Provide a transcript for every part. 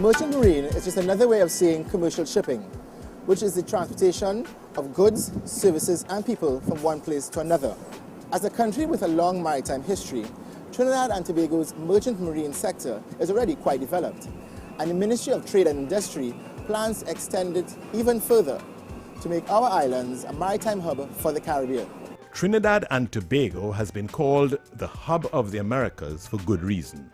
Merchant marine is just another way of saying commercial shipping, which is the transportation of goods, services and people from one place to another. As a country with a long maritime history, Trinidad and Tobago's merchant marine sector is already quite developed, and the Ministry of Trade and Industry plans to extend it even further to make our islands a maritime hub for the Caribbean. Trinidad and Tobago has been called the hub of the Americas for good reason.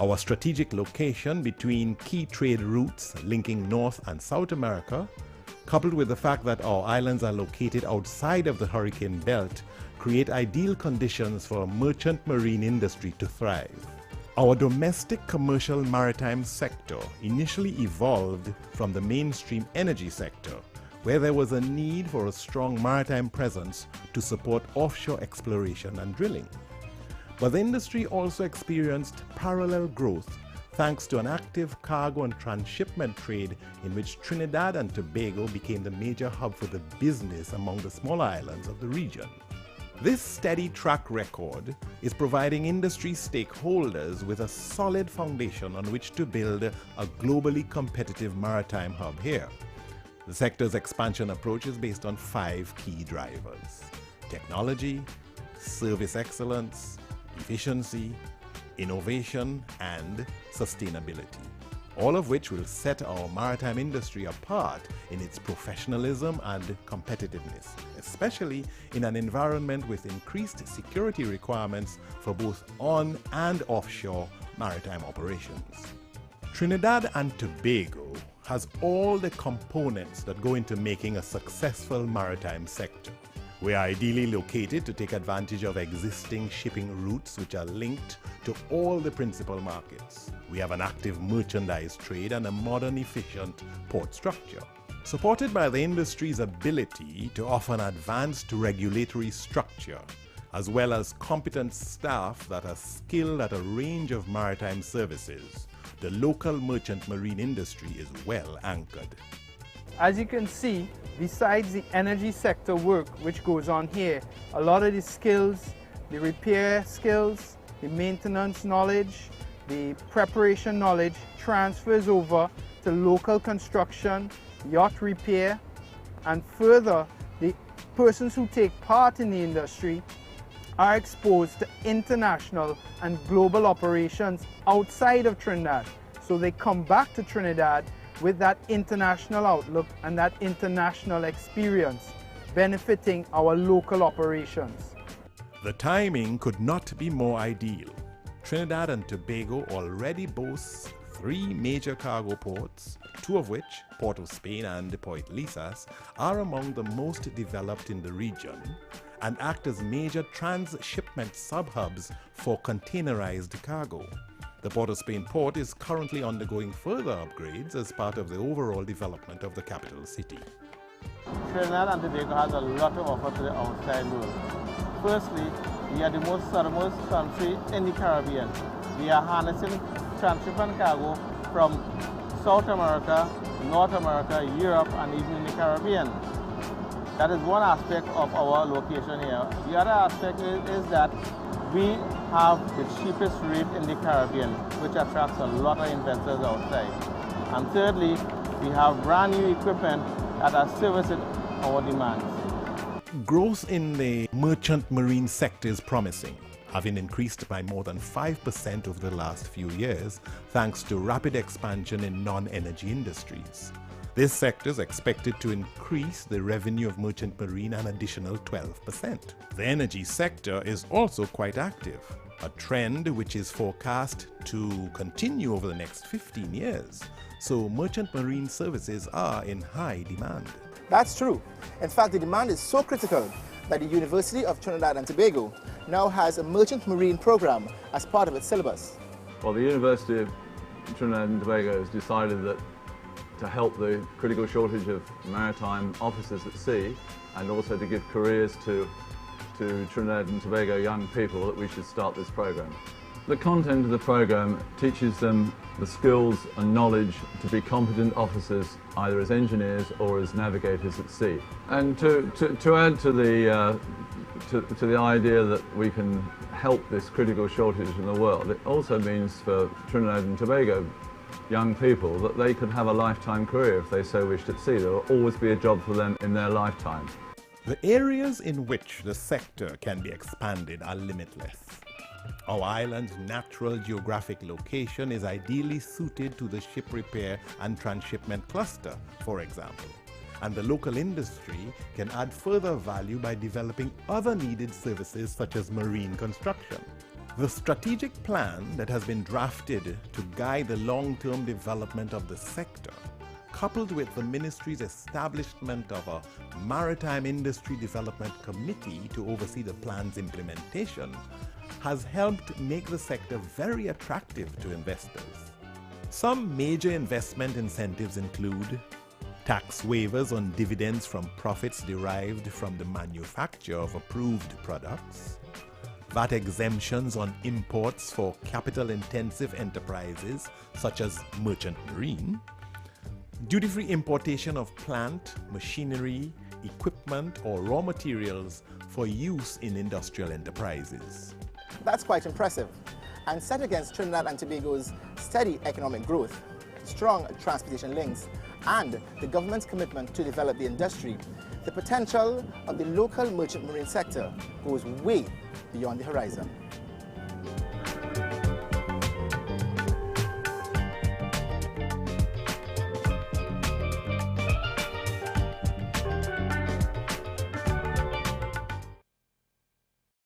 Our strategic location between key trade routes linking North and South America, coupled with the fact that our islands are located outside of the hurricane belt, create ideal conditions for a merchant marine industry to thrive. Our domestic commercial maritime sector initially evolved from the mainstream energy sector, where there was a need for a strong maritime presence to support offshore exploration and drilling. But the industry also experienced parallel growth thanks to an active cargo and transshipment trade in which Trinidad and Tobago became the major hub for the business among the smaller islands of the region. This steady track record is providing industry stakeholders with a solid foundation on which to build a globally competitive maritime hub here. The sector's expansion approach is based on 5 key drivers: technology, service excellence, efficiency, innovation, and sustainability, all of which will set our maritime industry apart in its professionalism and competitiveness, especially in an environment with increased security requirements for both on- and offshore maritime operations. Trinidad and Tobago has all the components that go into making a successful maritime sector. We are ideally located to take advantage of existing shipping routes which are linked to all the principal markets. We have an active merchandise trade and a modern, efficient port structure. Supported by the industry's ability to offer an advanced regulatory structure, as well as competent staff that are skilled at a range of maritime services, the local merchant marine industry is well anchored. As you can see, besides the energy sector work which goes on here, a lot of the skills, the repair skills, the maintenance knowledge, the preparation knowledge transfers over to local construction, yacht repair, and further, the persons who take part in the industry are exposed to international and global operations outside of Trinidad. So they come back to Trinidad with that international outlook and that international experience, benefiting our local operations. The timing could not be more ideal. Trinidad and Tobago already boasts 3 major cargo ports, 2 of which, Port of Spain and Point Lisas, are among the most developed in the region and act as major transshipment sub-hubs for containerized cargo. The Port of Spain port is currently undergoing further upgrades as part of the overall development of the capital city. Trinidad and Tobago has a lot to offer to the outside world. Firstly, we are the most southernmost country in the Caribbean. We are harnessing transshipment cargo from South America, North America, Europe, and even in the Caribbean. That is one aspect of our location here. The other aspect is that we have the cheapest rate in the Caribbean, which attracts a lot of investors outside. And thirdly, we have brand new equipment that are servicing our demands. Growth in the merchant marine sector is promising, having increased by more than 5% over the last few years, thanks to rapid expansion in non-energy industries. This sector is expected to increase the revenue of merchant marine an additional 12%. The energy sector is also quite active, a trend which is forecast to continue over the next 15 years. So merchant marine services are in high demand. That's true. In fact, the demand is so critical that the University of Trinidad and Tobago now has a merchant marine program as part of its syllabus. Well, the University of Trinidad and Tobago has decided that to help the critical shortage of maritime officers at sea and also to give careers to Trinidad and Tobago young people, that we should start this program. The content of the program teaches them the skills and knowledge to be competent officers either as engineers or as navigators at sea. And to add to the idea that we can help this critical shortage in the world, it also means for Trinidad and Tobago young people that they could have a lifetime career if they so wished at sea. There will always be a job for them in their lifetime. The areas in which the sector can be expanded are limitless. Our island's natural geographic location is ideally suited to the ship repair and transshipment cluster, for example, and the local industry can add further value by developing other needed services such as marine construction. The strategic plan that has been drafted to guide the long-term development of the sector, coupled with the ministry's establishment of a Maritime Industry Development Committee to oversee the plan's implementation, has helped make the sector very attractive to investors. Some major investment incentives include tax waivers on dividends from profits derived from the manufacture of approved products, VAT exemptions on imports for capital-intensive enterprises such as merchant marine, duty-free importation of plant, machinery, equipment or raw materials for use in industrial enterprises. That's quite impressive, and set against Trinidad and Tobago's steady economic growth, strong transportation links, and the government's commitment to develop the industry, the potential of the local merchant marine sector goes way beyond the horizon.